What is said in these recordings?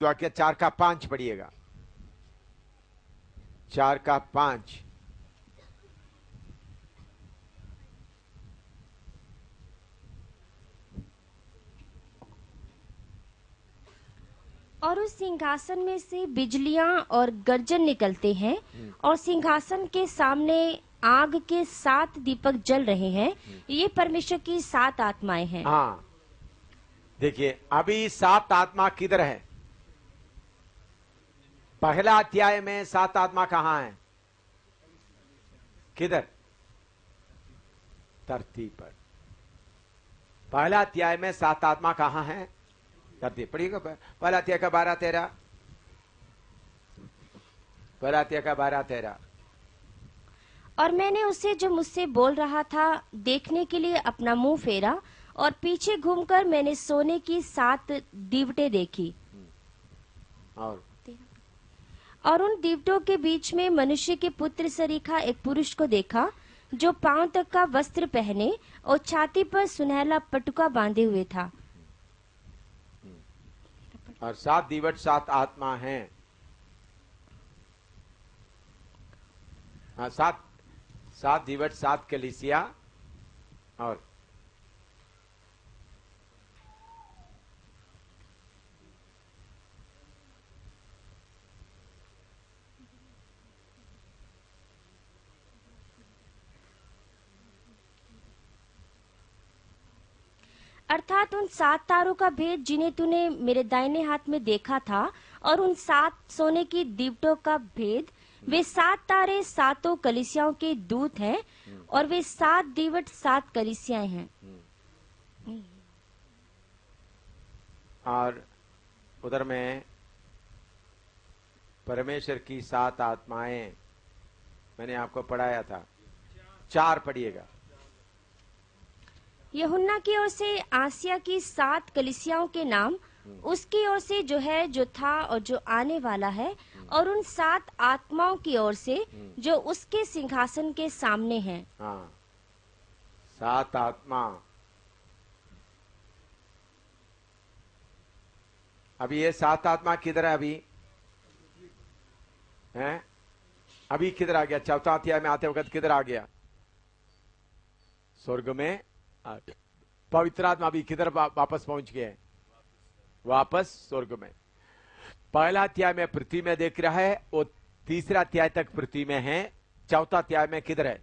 वाक्य 4 का 5 पढ़िएगा। 4 का 5। और उस सिंहासन में से बिजलियां और गर्जन निकलते हैं और सिंहासन के सामने आग के 7 दीपक जल रहे हैं। ये परमेश्वर की 7 आत्माएं हैं। हाँ, देखिए अभी 7 आत्मा किधर है? पहला अध्याय में 7 आत्मा कहां है? किधर? धरती पर। पहला अध्याय में 7 आत्मा कहां है? धरती। पढ़िएगा पहला अध्याय का 12-13। पहला अध्याय का 12-13। और मैंने उसे जो मुझसे बोल रहा था देखने के लिए अपना मुंह फेरा, और पीछे घूमकर मैंने सोने की 7 दीवटें देखी। और उन दीवटों के बीच में मनुष्य के पुत्र सरीखा एक पुरुष को देखा, जो पांव तक का वस्त्र पहने और छाती पर सुनहला पटुका बांधे हुए था। और 7 दीवट 7 आत्मा हैं। हाँ, 7 दीवट 7 कलीसिया। और अर्थात उन 7 तारों का भेद जिन्हें तूने मेरे दाहिने हाथ में देखा था, और उन 7 सोने की दीवटों का भेद। वे 7 तारे 7 कलीसियाओं के दूत हैं, और वे 7 दीवट 7 कलीसियाएं हैं। और उधर में परमेश्वर की 7 आत्माएं मैंने आपको पढ़ाया था। 4 पढ़िएगा। यूहन्ना की ओर से आसिया की 7 कलीसियाओं के नाम, उसकी ओर से जो है, जो था और जो आने वाला है, और उन 7 आत्माओं की ओर से जो उसके सिंहासन के सामने हैं। हाँ, 7 आत्मा। अभी ये 7 आत्मा किधर है? अभी हैं? अभी किधर आ गया? चौथा अध्याय में आते वक्त किधर आ गया? स्वर्ग में। पवित्र आत्मा अभी किधर वापस पहुंच गए? वापस स्वर्ग में। पहला अध्याय में पृथ्वी में देख रहा है, वो तीसरा अध्याय तक पृथ्वी में है। चौथा अध्याय में किधर है?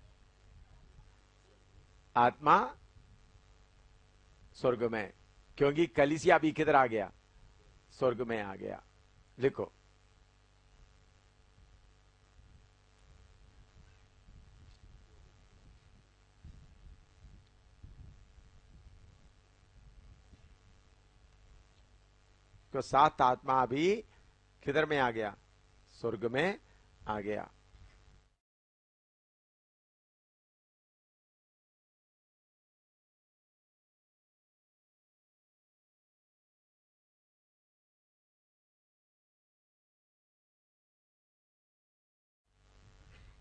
आत्मा स्वर्ग में। क्योंकि कलीसिया अभी किधर आ गया? स्वर्ग में आ गया। लिखो। तो 7 आत्मा अभी किधर में आ गया? स्वर्ग में आ गया।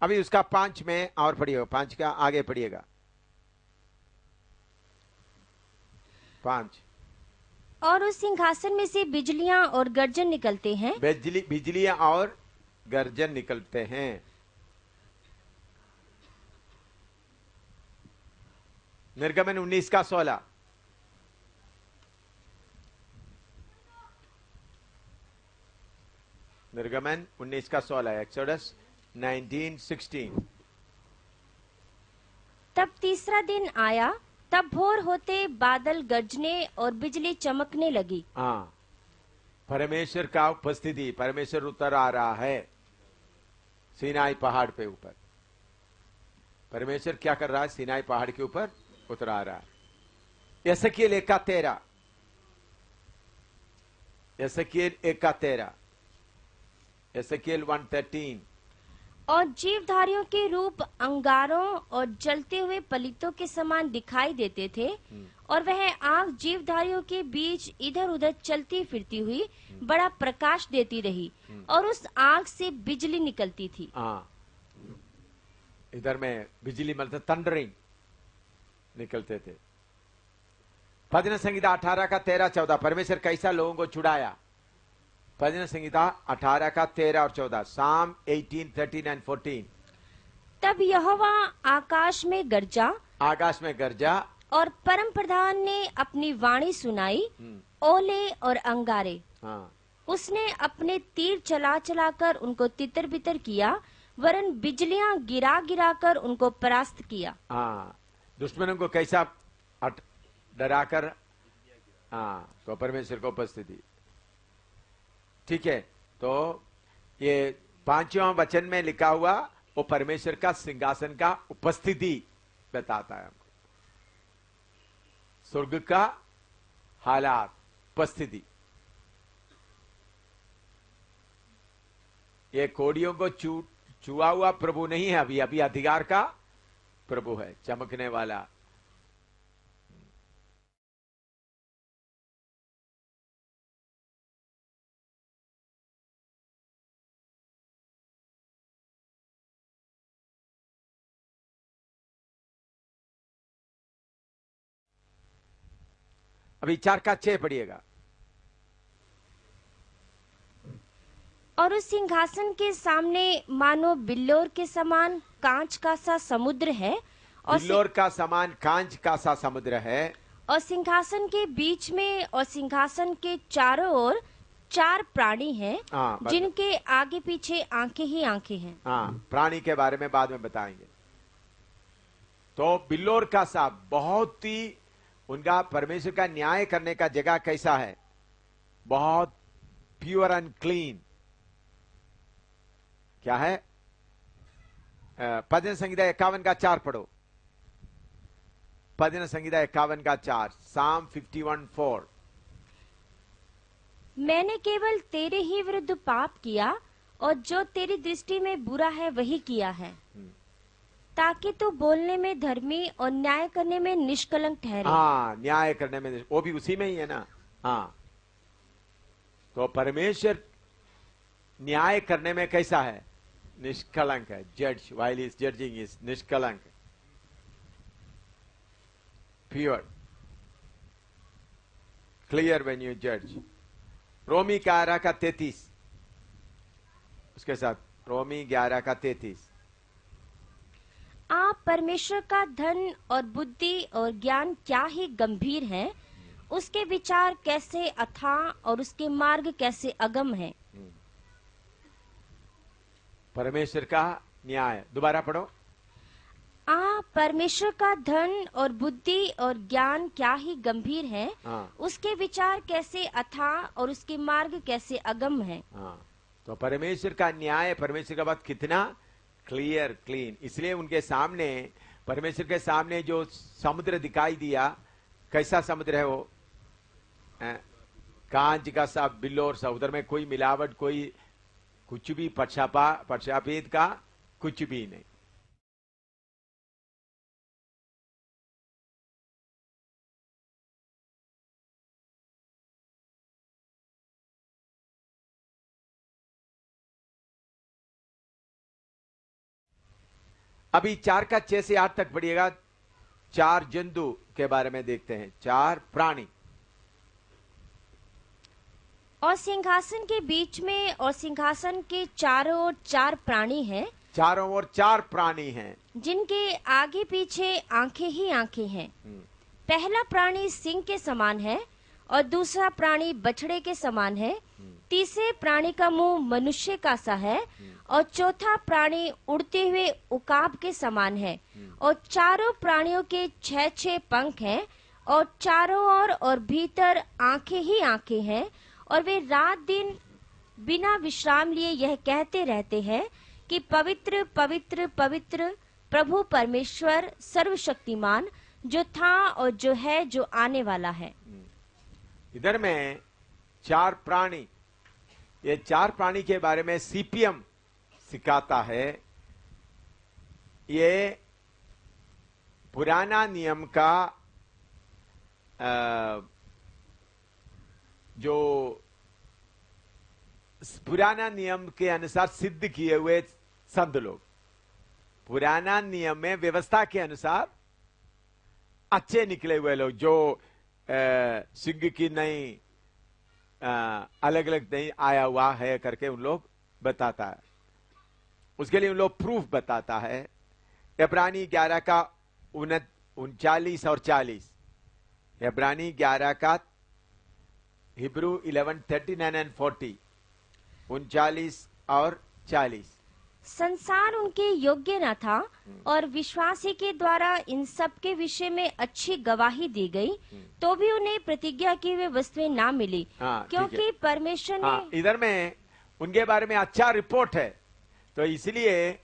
अभी उसका 5 में और पढ़िएगा। 5 का आगे पढ़िएगा। 5। और उस सिंहासन में से बिजलियां और गर्जन निकलते हैं। बिजलियां और गर्जन निकलते हैं। निर्गमन 19 का 16। निर्गमन 19 का 16। एक्सोडस 19:16। तब तीसरा दिन आया, तब भोर होते बादल गरजने और बिजली चमकने लगी। हाँ, परमेश्वर का उपस्थिति, परमेश्वर उतर आ रहा है सीनाई पहाड़ पे ऊपर। परमेश्वर क्या कर रहा है? सीनाई पहाड़ के ऊपर उतर आ रहा है। यसेकिएल 1:13। यसेकिएल 1:13। यसेकिएल 1:13। और जीवधारियों के रूप अंगारों और जलते हुए पलितों के समान दिखाई देते थे, और वह आग जीवधारियों के बीच इधर उधर चलती फिरती हुई बड़ा प्रकाश देती रही, और उस आग से बिजली निकलती थी। हाँ, इधर में बिजली मतलब थंडरिंग निकलते थे। भजन संगीता 18 का 13-14। परमेश्वर कैसा लोगों को छुड़ाया? भजन संहिता 18 का 13 और 14, साम 18, 13 एंड 14। तब यहोवा आकाश में गरजा आकाश में गरजा और परम प्रधान ने अपनी वाणी सुनाई, ओले और अंगारे। हाँ, उसने अपने तीर चला चला कर उनको तितर बितर किया, वरन बिजलियां गिरा गिरा कर उनको परास्त किया। हाँ, दुश्मनों को कैसा डराकर, हाँ, तो परमेश्वर को उपस्थिति। ठीक है, तो ये 5वां वचन में लिखा हुआ वो परमेश्वर का सिंहासन का उपस्थिति बताता है हमको, स्वर्ग का हालात, उपस्थिति। ये कोड़ियों को छुआ हुआ प्रभु नहीं है, अभी अभी अधिकार का प्रभु है, चमकने वाला। अभी 4 का 6 पढ़िएगा। और उस सिंहासन के सामने मानो बिल्लोर के समान कांच का सा समुद्र है, और बिल्लोर का समान कांच का सा समुद्र है, और सिंहासन के बीच में और सिंहासन के चारों ओर 4 प्राणी हैं, हाँ, जिनके आगे पीछे आंखें ही आंखें हैं। हाँ, प्राणी के बारे में बाद में बताएंगे। तो बिल्लोर का सा बहुत ही उनका परमेश्वर का न्याय करने का जगह कैसा है, बहुत प्योर एंड क्लीन। क्या है? भजन संहिता 51 का 4 पढ़ो। भजन संहिता 51 का 4, साम 51:4। मैंने केवल तेरे ही विरुद्ध पाप किया, और जो तेरी दृष्टि में बुरा है वही किया है, ताकि तू बोलने में धर्मी और न्याय करने में निष्कलंक ठहरे। हाँ, न्याय करने में, वो भी उसी में ही है ना। हाँ, तो परमेश्वर न्याय करने में कैसा है? निष्कलंक है। जज while he is judging is निष्कलंक, pure, clear when you judge। रोमी 11 का 33, उसके साथ रोमी 11 का 33। आप परमेश्वर का धन और बुद्धि और ज्ञान क्या ही गंभीर हैं, उसके विचार कैसे अथाह और उसके मार्ग कैसे अगम हैं। परमेश्वर का न्याय, दोबारा पढ़ो। परमेश्वर का धन और बुद्धि और ज्ञान क्या ही गंभीर है, हाँ, उसके विचार कैसे अथाह और उसके मार्ग कैसे अगम है। हाँ, तो परमेश्वर का न्याय, परमेश्वर का बात कितना क्लियर, क्लीन। इसलिए उनके सामने, परमेश्वर के सामने जो समुद्र दिखाई दिया, कैसा समुद्र है वो? कांच का सा, बिल्लोर सा, उधर में कोई मिलावट, कोई कुछ भी पक्षापेद का कुछ भी नहीं। अभी 4 का 6 से 8 तक पढ़िएगा। 4 जंतु के बारे में देखते हैं, 4 प्राणी। और सिंहासन के बीच में और सिंहासन के चारों ओर 4 प्राणी हैं, चारों ओर 4 प्राणी हैं, जिनके आगे पीछे आंखें ही आंखें हैं। पहला प्राणी सिंह के समान है, और दूसरा प्राणी बछड़े के समान है। तीसरे प्राणी का मुंह मनुष्य का सा है, और चौथा प्राणी उड़ते हुए उकाब के समान है। और चारों प्राणियों के 6-6 पंख हैं, और चारों ओर और भीतर आंखें ही आंखें हैं, और वे रात दिन बिना विश्राम लिए यह कहते रहते हैं कि पवित्र पवित्र पवित्र प्रभु परमेश्वर सर्वशक्तिमान, जो था और जो है, जो आने वाला है। इधर में 4 प्राणी, ये 4 प्राणी के बारे में सीपीएम सिखाता है। ये पुराना नियम का जो पुराना नियम के अनुसार सिद्ध किए हुए संत लोग, पुराना नियम में व्यवस्था के अनुसार अच्छे निकले हुए लोग, जो सिंह की नहीं, अलग अलग नहीं आया हुआ है करके उन लोग बताता है। उसके लिए उन लोग प्रूफ बताता है। इब्रानी 11 का 39 और 40, इब्रानी 11 का हिब्रू 11:39 एंड 40, 39 और 40। संसार उनके योग्य न था और विश्वास ही के द्वारा इन सब के विषय में अच्छी गवाही दी गई, तो भी उन्हें प्रतिज्ञा की हुई वस्तुएं ना मिली, हाँ, ठीक क्योंकि है। परमेश्वर ने हाँ, इधर में उनके बारे में अच्छा रिपोर्ट है, तो इसलिए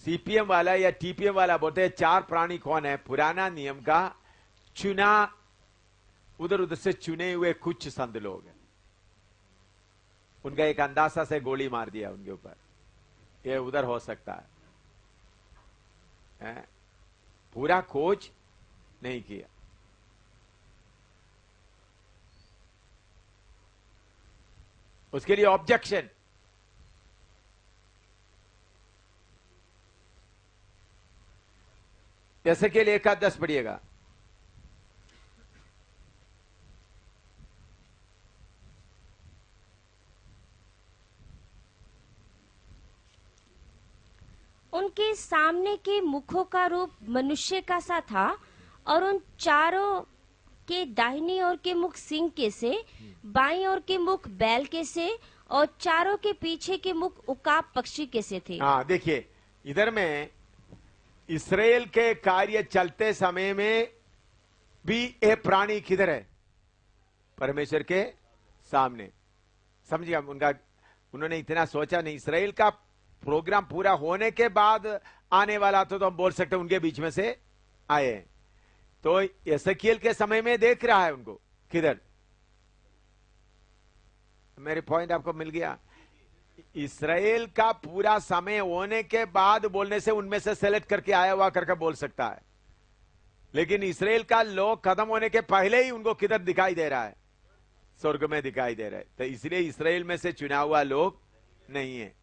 सीपीएम वाला या टीपीएम वाला बोलते हैं 4 प्राणी कौन है? पुराना नियम का चुना, उधर उधर से चुने हुए कुछ संत लोग हैं। उनका एक अंदाजा से गोली मार दिया उनके ऊपर, ये उधर हो सकता है? पूरा खोज नहीं किया। उसके लिए ऑब्जेक्शन। जैसे कि 1:10 पढ़िएगा। उनके सामने के मुखों का रूप मनुष्य का सा था और उन चारों के दाहिनी ओर के मुख सिंह के से, बाईं ओर के मुख बैल के से और चारों के पीछे के मुख उकाब पक्षी के से थे। हाँ, देखिए इधर में इसराइल के कार्य चलते समय में भी ये प्राणी किधर है? परमेश्वर के सामने। समझिए, उन्होंने इतना सोचा नहीं। इसराइल का प्रोग्राम पूरा होने के बाद आने वाला तो हम बोल सकते हैं उनके बीच में से आए हैं। तो एसकीएल के समय में देख रहा है उनको किधर। मेरे पॉइंट आपको मिल गया? इसराइल का पूरा समय होने के बाद बोलने से उनमें से सेलेक्ट करके आया हुआ करके बोल सकता है, लेकिन इसराइल का लोग खत्म होने के पहले ही उनको किधर दिखाई दे रहा है? स्वर्ग में दिखाई दे रहा है। तो इसलिए इसराइल में से चुना हुआ लोग नहीं है।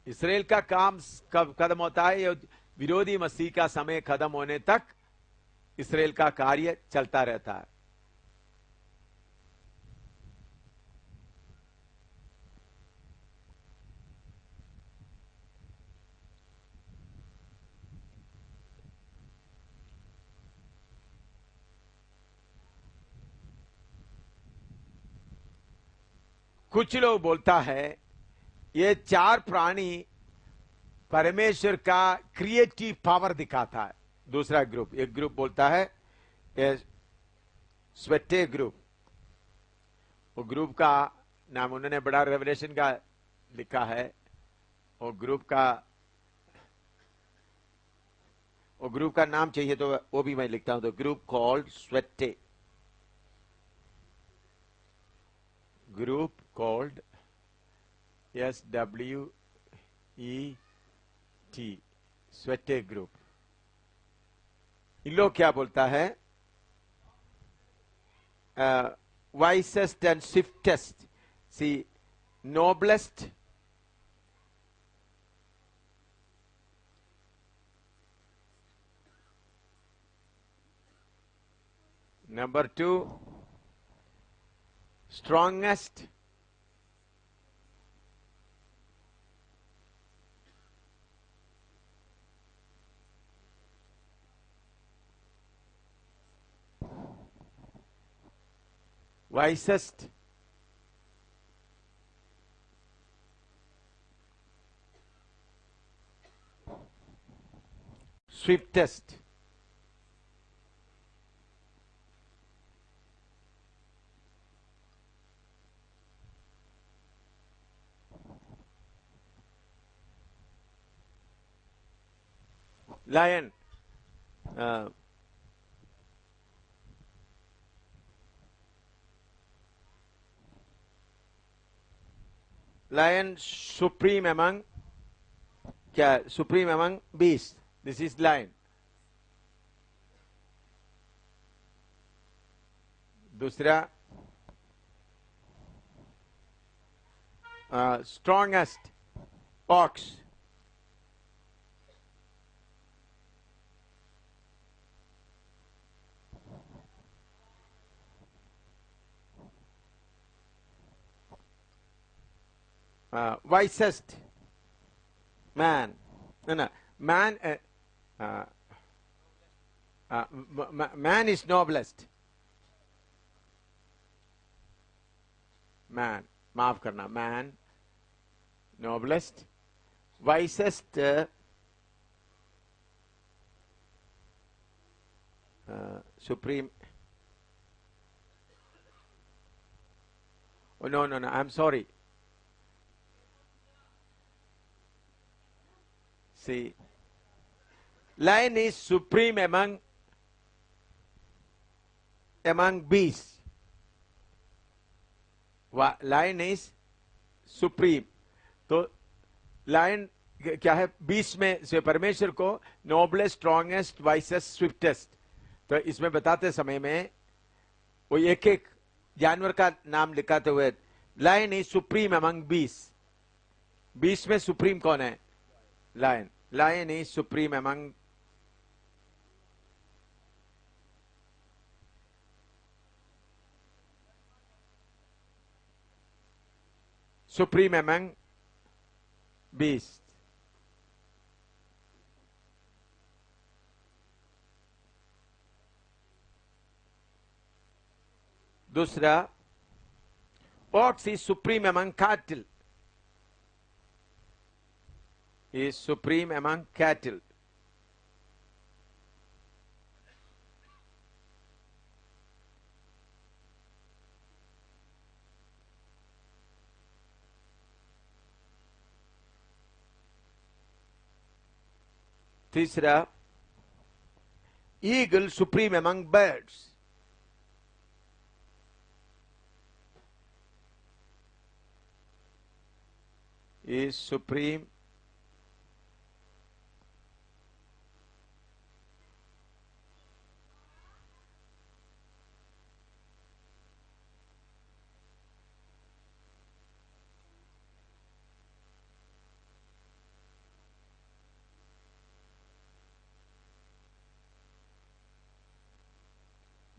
इसराइल का काम कब खत्म होता है? ये विरोधी मसीह का समय खत्म होने तक इसराइल का कार्य चलता रहता है। कुछ लोग बोलता है ये 4 प्राणी परमेश्वर का क्रिएटिव पावर दिखाता है। दूसरा ग्रुप, एक ग्रुप बोलता है ये स्वेटे ग्रुप। वो ग्रुप का नाम उन्होंने बड़ा रेवलेशन का लिखा है। वो ग्रुप का नाम चाहिए तो वो भी मैं लिखता हूं। तो ग्रुप कॉल्ड स्वेटे, ग्रुप कॉल्ड SWET, स्वेटे ग्रुप। इन लोग क्या बोलता है? वाइसेस्ट एंड स्विफ्टेस्ट, सी noblest, number 2 strongest, wisest, swiftest, lion, lion supreme among, क्या supreme among beasts, this is lion. दूसरा strongest, ox. Wisest man. No, man. Man is noblest. Man, माफ करना, man, noblest, wisest, supreme. Oh, no, I'm sorry. See, lion is supreme among beasts. Lion is supreme. तो lion क्या है? बीस में से परमेश्वर को नोबलेस्ट, स्ट्रॉन्गेस्ट, वाइसेस्ट, स्विफ्टेस्ट. तो इसमें बताते समय में वो एक एक जानवर का नाम लिखाते हुए, लायन इज सुप्रीम अमंग बीस. बीस में सुप्रीम कौन है? Lion. Lion is supreme among supreme among beasts. दूसरा, ox is supreme among cattle. Is supreme among cattle. तीसरा, eagle supreme among birds. Is supreme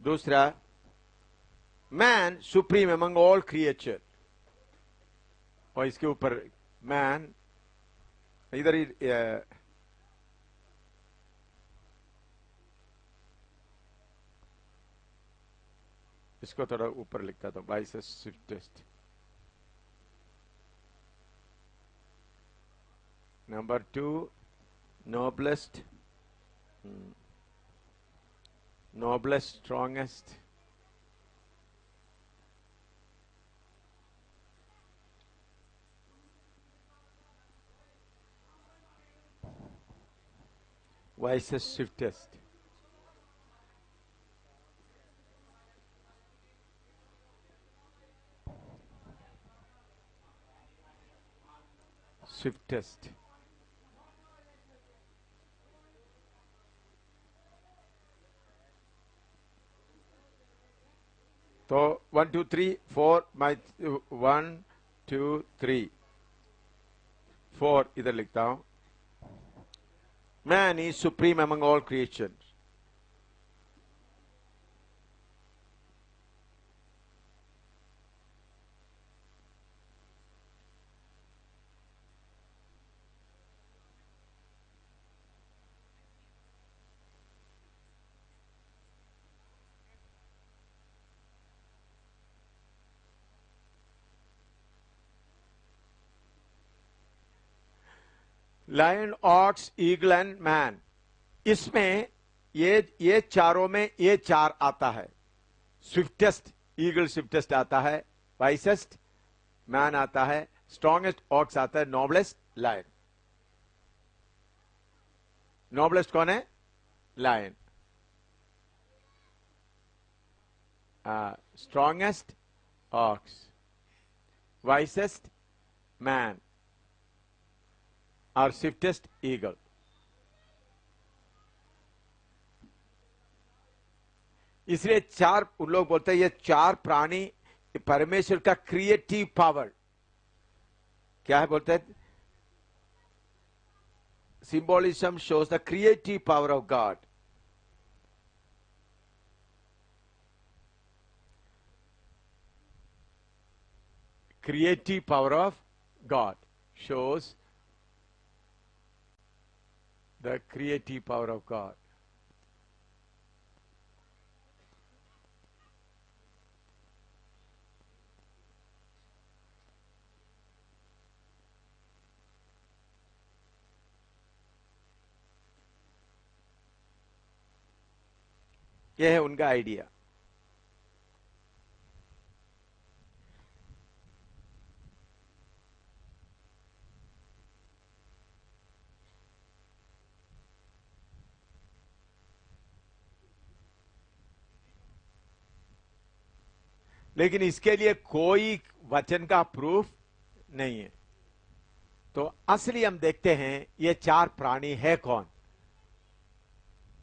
दूसरा, man supreme among all creature. और इसके ऊपर मैन इधर ही इसको थोड़ा ऊपर लिखता था, wisest, swiftest. Number 2, noblest, noblest, strongest, wisest, swiftest. Swiftest. तो 1 2 3 4 my 1 2 3 4 इधर लिखता हूं. Man is supreme among all creatures. Lion, ox, eagle and man. इसमें ये चारों में ये चार आता है. स्विफ्टेस्ट ईगल, स्विफ्टेस्ट आता है. वाइसेस्ट मैन आता है. स्ट्रॉन्गेस्ट ऑक्स आता है. Noblest lion. नोबलेस्ट कौन है? Lion. Strongest ox. Wisest man. और स्विफ्टेस्ट ईगल. इसलिए चार, उन लोग बोलते हैं ये चार प्राणी परमेश्वर का क्रिएटिव पावर क्या है बोलते हैं? symbolism shows the creative power of God. Creative power of God shows the creative power of God. यह है उनका आइडिया। लेकिन इसके लिए कोई वचन का प्रूफ नहीं है। तो असली हम देखते हैं ये चार प्राणी है कौन।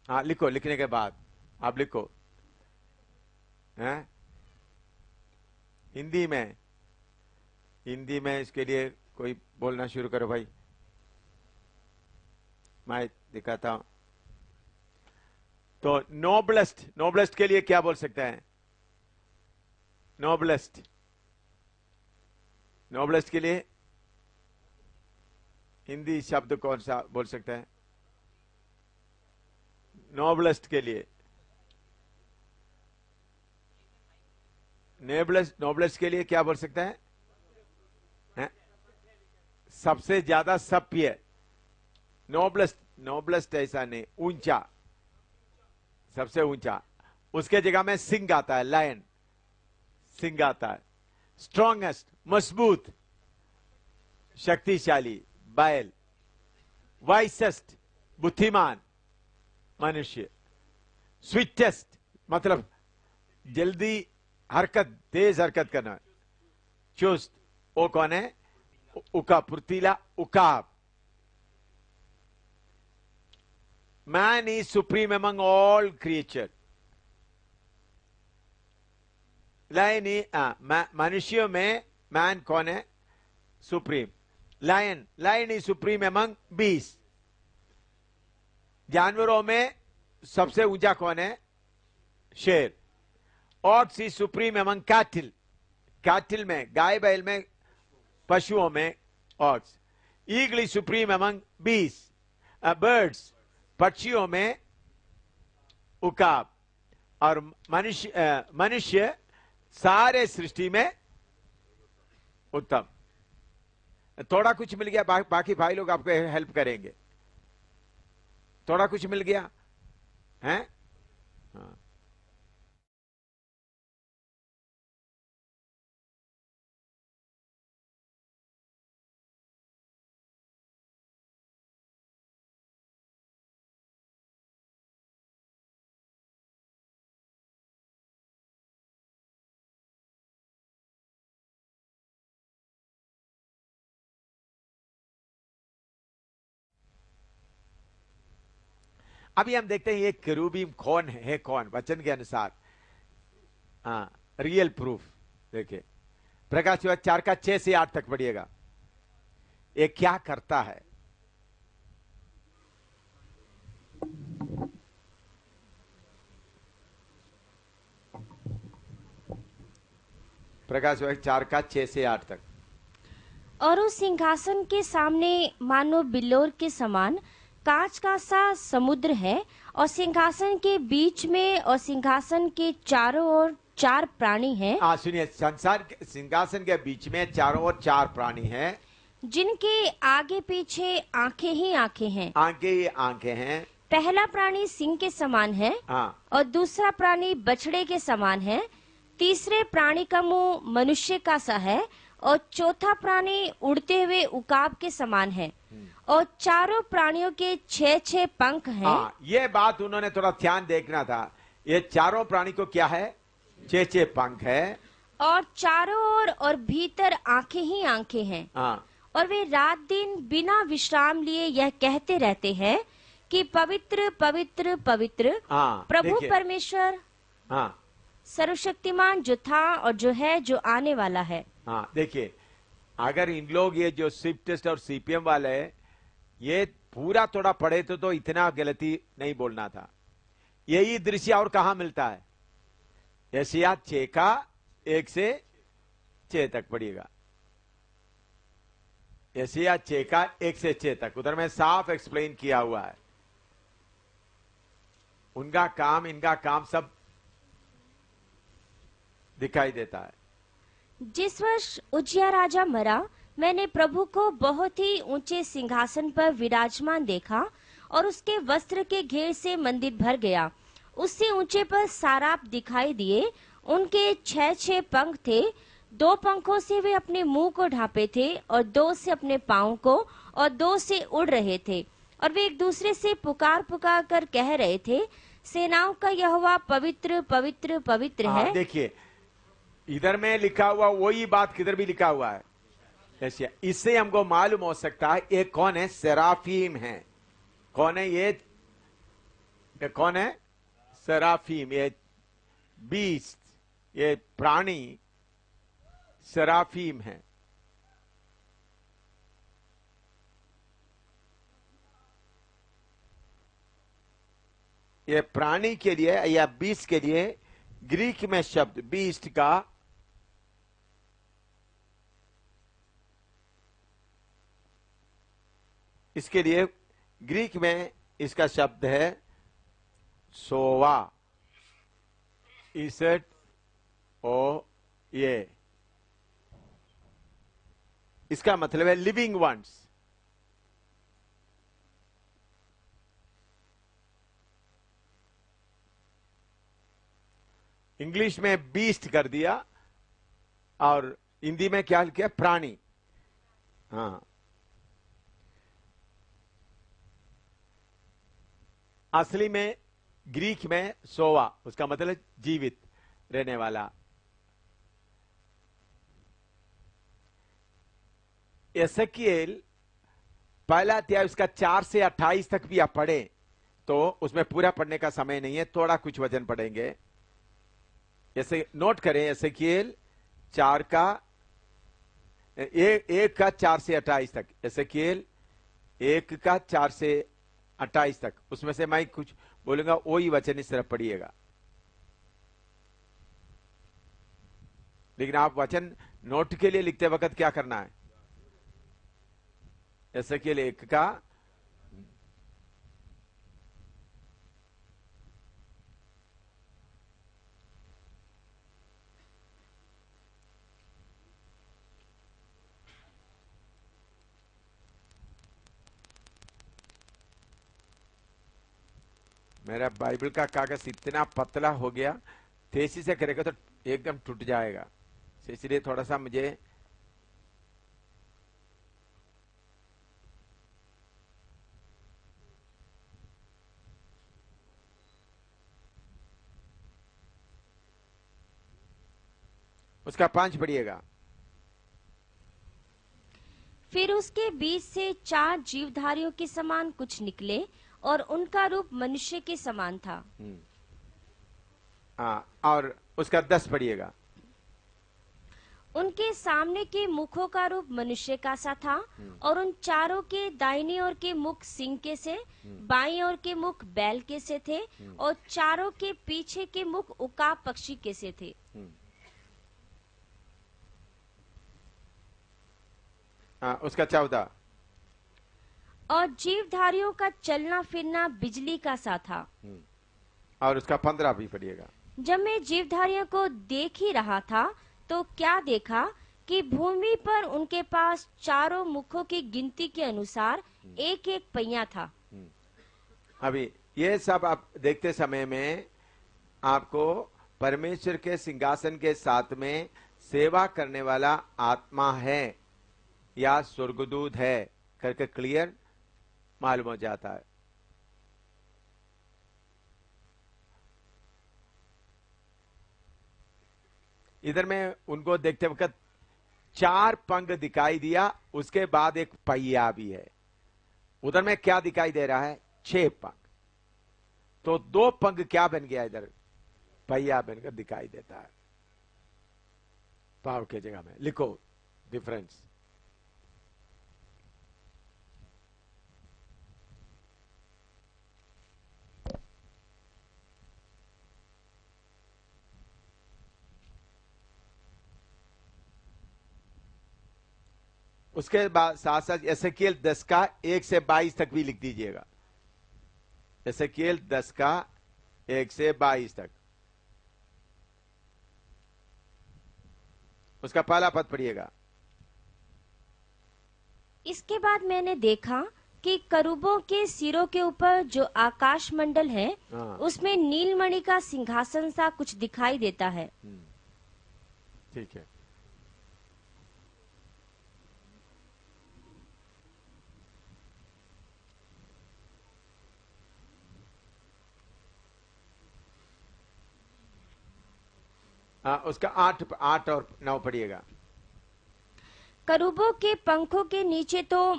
हाँ लिखो, लिखने के बाद आप लिखो हैं हिंदी में, हिंदी में इसके लिए कोई बोलना शुरू करो भाई, मैं दिखाता हूं। तो नोबलेस्ट, नोबलेस्ट के लिए क्या बोल सकते हैं? नोबलेस्ट, नोबलेस्ट के लिए हिंदी शब्द कौन सा बोल सकते हैं? नोबलेस्ट के लिए नोबलेस्ट, नोबलेस्ट के लिए क्या बोल सकते हैं? सबसे ज्यादा सभ्य। नोबलेस्ट, नोबलेस्ट ऐसा नहीं, ऊंचा, सबसे ऊंचा। उसके जगह में सिंह आता है, लायन, सिंह आता है। स्ट्रॉन्गेस्ट, मजबूत, शक्तिशाली, बैल। वाइसेस्ट, बुद्धिमान, मनुष्य। स्वीटेस्ट मतलब जल्दी हरकत, तेज हरकत करना। चुस्त, वो कौन है? उका, फुर्तीला, उकाब। Man is supreme among all creature. Lion, मनुष्यों में मैन कौन है? Supreme. Lion, lion is supreme among beasts. जानवरों में सबसे ऊंचा कौन है? शेर। Ox is supreme among cattle. Cattle में, गाय बैल में, पशुओं में ox. Eagle is supreme among beasts. Birds, पक्षियों में उकाब। और मनुष्य, मनुष्य सारे सृष्टि में उत्तम। थोड़ा कुछ मिल गया, बाकी भाई लोग आपको हेल्प करेंगे। थोड़ा कुछ मिल गया है? हाँ। अभी हम देखते हैं ये केरूबीम कौन है, कौन वचन के अनुसार। हाँ, रियल प्रूफ देखिए, प्रकाश 4 का 6 से 8 तक पढ़िएगा। ये क्या करता है? प्रकाश 4 का 6 से 8 तक। और उस सिंहासन के सामने मानो बिल्लोर के समान कांच का सा समुद्र है, और सिंहासन के बीच में और सिंहासन के चारों ओर 4 प्राणी हैं। हाँ सुनिए, संसार के सिंहासन के बीच में चारों ओर 4 प्राणी हैं, जिनके आगे पीछे आंखें ही आंखें हैं। आंखें ही आंखें हैं। पहला प्राणी सिंह के समान है, हाँ, और दूसरा प्राणी बछड़े के समान है। तीसरे प्राणी का मुंह मनुष्य का सा है, और चौथा प्राणी उड़ते हुए उकाब के समान है, और चारों प्राणियों के 6-6 पंख हैं। हाँ, ये बात उन्होंने थोड़ा ध्यान देखना था। ये चारों प्राणी को क्या है? 6-6 पंख है, और चारों ओर और भीतर आंखें ही आंखें हैं। हाँ, और वे रात दिन बिना विश्राम लिए यह कहते रहते हैं कि पवित्र पवित्र पवित्र हाँ, प्रभु देखिए। परमेश्वर हाँ, सर्वशक्तिमान, जो था और जो है जो आने वाला है। हाँ, देखिए, अगर इन लोग ये जो स्विफ्ट टेस्ट और सीपीएम वाले ये पूरा थोड़ा पढ़े तो इतना गलती नहीं बोलना था। यही दृश्य और कहां मिलता है? यशायाह 6 का 1 से 6 तक पढ़िएगा। यशायाह 6 का 1 से 6 तक उधर में साफ एक्सप्लेन किया हुआ है। उनका काम इनका काम सब दिखाई देता है। जिस वर्ष उज्जियाह राजा मरा, मैंने प्रभु को बहुत ही ऊंचे सिंहासन पर विराजमान देखा और उसके वस्त्र के घेर से मंदिर भर गया। उससे ऊंचे पर साराप दिखाई दिए। उनके 6 पंख थे। 2 पंखों से वे अपने मुंह को ढांपे थे और 2 से अपने पांव को और 2 से उड़ रहे थे। और वे एक दूसरे से पुकार पुकार कर कह रहे थे, सेनाओं का यहोवा पवित्र पवित्र पवित्र है। देखिए इधर में लिखा हुआ वही बात किधर भी लिखा हुआ है। इससे हमको मालूम हो सकता है ये कौन है? सेराफीम है। कौन है ये कौन है? सेराफीम। ये बीस्ट, ये प्राणी सेराफीम है। ये प्राणी के लिए या बीस्ट के लिए ग्रीक में शब्द बीस्ट का इसके लिए ग्रीक में इसका शब्द है सोवा। इसेट ओ ये इसका मतलब है लिविंग वंस। इंग्लिश में बीस्ट कर दिया और हिंदी में क्या किया? प्राणी। हाँ, असली में ग्रीक में सोवा, उसका मतलब जीवित रहने वाला। एसेकिएल पहला अध्याय उसका 4 से 28 तक भी आप पढ़े तो उसमें पूरा पढ़ने का समय नहीं है, थोड़ा कुछ वचन पढ़ेंगे। ऐसे नोट करें, एसेकिएल 4 का 1 का 4 से 28 तक। एसेकिएल 1 का 4 से 28 तक, उसमें से मैं कुछ बोलूंगा, वही वचन इस तरफ पढ़िएगा। लेकिन आप वचन नोट के लिए लिखते वक्त क्या करना है? एसेकिएल 1 का मेरा बाइबल का कागज इतना पतला हो गया, तेजी से करेगा तो एकदम टूट जाएगा। इसलिए थोड़ा सा मुझे उसका 5 पढ़िएगा। फिर उसके बीच से 4 जीवधारियों के समान कुछ निकले और उनका रूप मनुष्य के समान था। और उसका 10 पढ़िएगा। उनके सामने के मुखों का रूप मनुष्य का सा था और उन चारों के दाहिनी ओर के मुख सिंह के से, बाईं ओर के मुख बैल के से थे और चारों के पीछे के मुख उकाब पक्षी के से थे। उसका 14। और जीवधारियों का चलना फिरना बिजली का सा था। और उसका 15 भी पढ़िएगा। जब मैं जीवधारियों को देख ही रहा था तो क्या देखा कि भूमि पर उनके पास चारों मुखों की गिनती के अनुसार एक एक पहिया था। अभी ये सब आप देखते समय में आपको परमेश्वर के सिंहासन के साथ में सेवा करने वाला आत्मा है या स्वर्गदूत है करके क्लियर मालूम हो जाता है। इधर में उनको देखते वक्त 4 पंख दिखाई दिया, उसके बाद एक पहिया भी है। उधर में क्या दिखाई दे रहा है? 6 पंख। तो 2 पंख क्या बन गया? इधर पहिया बनकर दिखाई देता है। पाव के जगह में लिखो डिफरेंस। उसके बाद साथ साथ एसेकिएल 10 का 1 से 22 तक भी लिख दीजिएगा। एसेकिएल 10 का 1 से 22 तक, उसका पहला पद पढ़िएगा। इसके बाद मैंने देखा कि करूबों के सिरों के ऊपर जो आकाश मंडल है, हाँ। उसमें नीलमणि का सिंहासन सा कुछ दिखाई देता है। ठीक है। उसका 8 और 9 पढ़िएगा। करूबों के पंखों के नीचे तो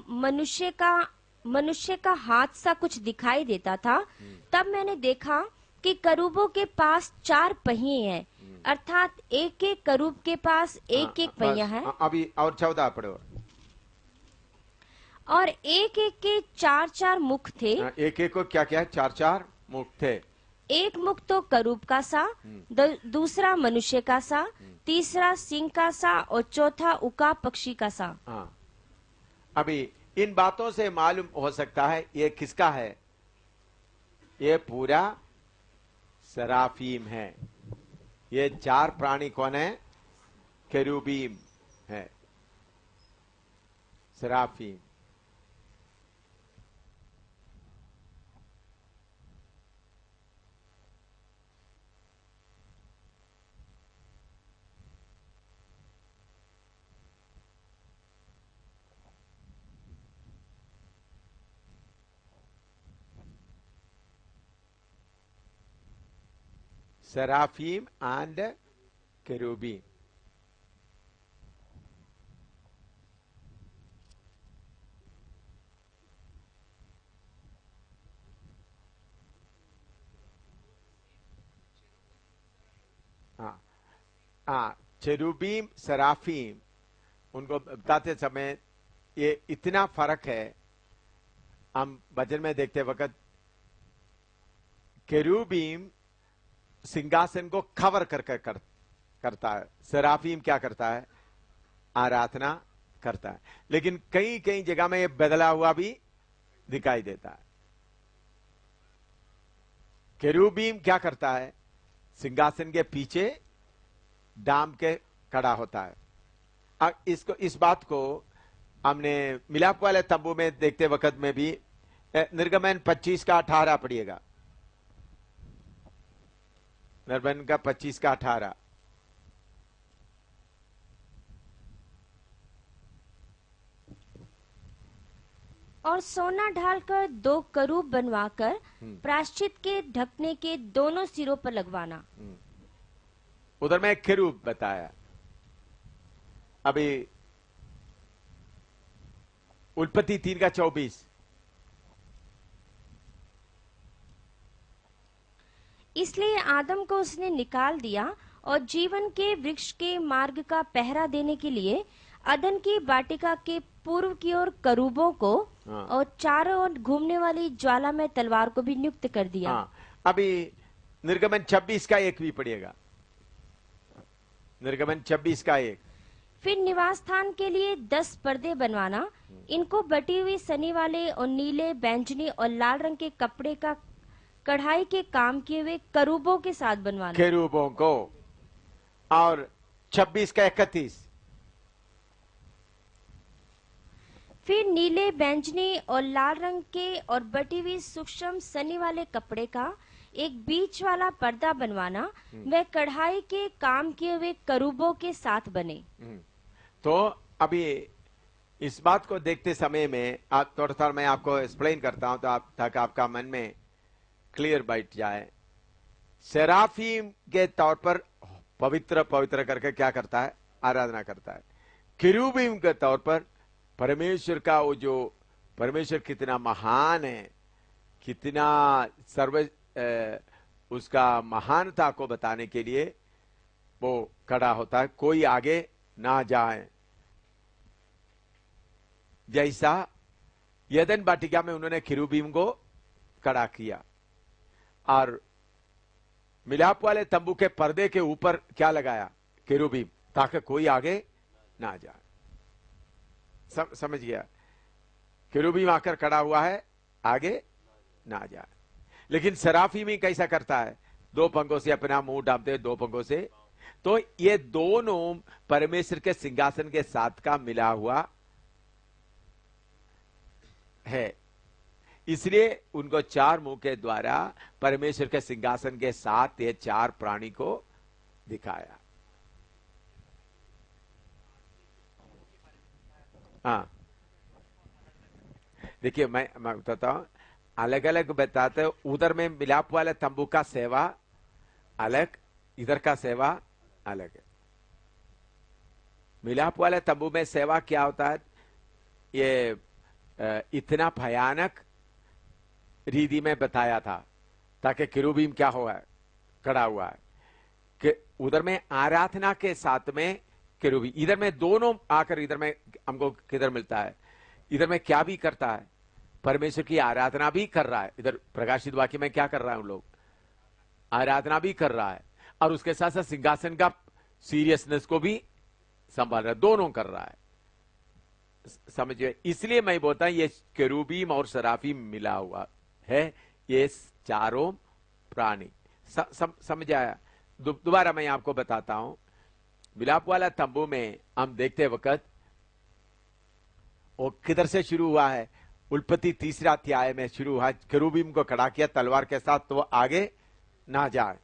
मनुष्य का हाथ सा कुछ दिखाई देता था। तब मैंने देखा कि करूबों के पास 4 पहिए हैं, अर्थात एक एक करूब के पास एक एक पहिया है। अभी और 14 पढ़ो। और एक एक के 4-4 मुख थे। एक एक को क्या क्या है? 4-4 मुख थे। एक मुख तो करूब का सा, दूसरा मनुष्य का सा, तीसरा सिंह का सा और चौथा उका पक्षी का सा। हाँ, अभी इन बातों से मालूम हो सकता है ये किसका है। ये पूरा सराफीम है। ये 4 प्राणी कौन है? केरूबीम है, सराफीम। Seraphim and cherubim. चेरूबीम सराफीम, उनको बताते समय ये इतना फर्क है। हम भजन में देखते वक्त केरूबीम सिंहासन को कवर करता है, सराफीम क्या करता है? आराधना करता है। लेकिन कई कई जगह में ये बदला हुआ भी दिखाई देता है। केरूबीम क्या करता है? सिंहासन के पीछे डाम के खड़ा होता है। इस बात को हमने मिलाप वाले तंबू में देखते वक्त में भी निर्गमन 25 का 18 पढ़िएगा। निर्गमन का 25 का 18। और सोना ढालकर 2 करूब बनवाकर प्रायश्चित के ढकने के दोनों सिरों पर लगवाना। उधर में केरूब बताया। अभी उत्पत्ति 3 का 24। इसलिए आदम को उसने निकाल दिया और जीवन के वृक्ष के मार्ग का पहरा देने के लिए अदन की वाटिका के पूर्व की ओर करूबों को और चारों ओर घूमने वाली ज्वाला में तलवार को भी नियुक्त कर दिया। अभी निर्गमन 26 का 1 भी पढ़िएगा। निर्गमन 26 का 1। फिर निवास स्थान के लिए 10 पर्दे बनवाना। इनको बटी हुई सनी वाले और नीले, बैंगनी और लाल रंग के कपड़े का कढ़ाई के काम किए हुए करूबों के साथ बनवाना। केरूबों को। और 26 का 31। फिर नीले, बैंगनी और लाल रंग के और बटी हुई सूक्ष्म सनी वाले कपड़े का एक बीच वाला पर्दा बनवाना। वह कढ़ाई के काम किए हुए करूबों के साथ बने। तो अभी इस बात को देखते समय में आप थोड़ा मैं आपको एक्सप्लेन करता हूं तो ताकि आपका मन में क्लियर बैठ जाए। सेराफीम के तौर पर पवित्र पवित्र करके क्या करता है? आराधना करता है। केरूबीम के तौर पर परमेश्वर का वो जो परमेश्वर कितना महान है, कितना उसका महानता को बताने के लिए वो खड़ा होता है, कोई आगे ना जाए। जैसा यदन वाटिका में उन्होंने केरूबीम को खड़ा किया और मिलाप वाले तंबू के पर्दे के ऊपर क्या लगाया? केरूबीम, ताकि कोई आगे ना जाए। समझ गया? केरूबीम आकर खड़ा हुआ है, आगे ना जाए। लेकिन सराफी में कैसा करता है? दो पंखों से अपना मुंह ढांपते हैं, दो पंखों से। तो ये दोनों परमेश्वर के सिंहासन के साथ का मिला हुआ है, इसलिए उनको चार मुंह के द्वारा परमेश्वर के सिंहासन के साथ ये चार प्राणी को दिखाया। हाँ, देखिए मैं बताता हूं, अलग अलग बताते हैं। उधर में मिलाप वाले तंबू का सेवा अलग, इधर का सेवा अलग है। मिलाप वाले तंबू में सेवा क्या होता है? ये इतना भयानक रीति में बताया था ताकि केरूबीम क्या हुआ है, खड़ा हुआ है कि उधर में आराधना के साथ में केरूबीम, इधर में दोनों आकर, इधर में हमको किधर मिलता है, इधर में क्या भी करता है, परमेश्वर की आराधना भी कर रहा है। इधर प्रकाशित वाक्य में क्या कर रहा है? उन लोग आराधना भी कर रहा है और उसके साथ साथ सिंहासन का सीरियसनेस को भी संभाल रहा है, दोनों कर रहा है। समझिए, इसलिए मैं बोलता हूं ये केरूबीम और सराफीम मिला हुआ है, ये चारों प्राणी। समझ आया? दोबारा मैं आपको बताता हूं। मिलाप वाला तंबू में हम देखते वक्त वो किधर से शुरू हुआ है? उत्पत्ति 3 अध्याय में शुरू हुआ। केरूबीम को खड़ा किया तलवार के साथ तो वो आगे ना जाए।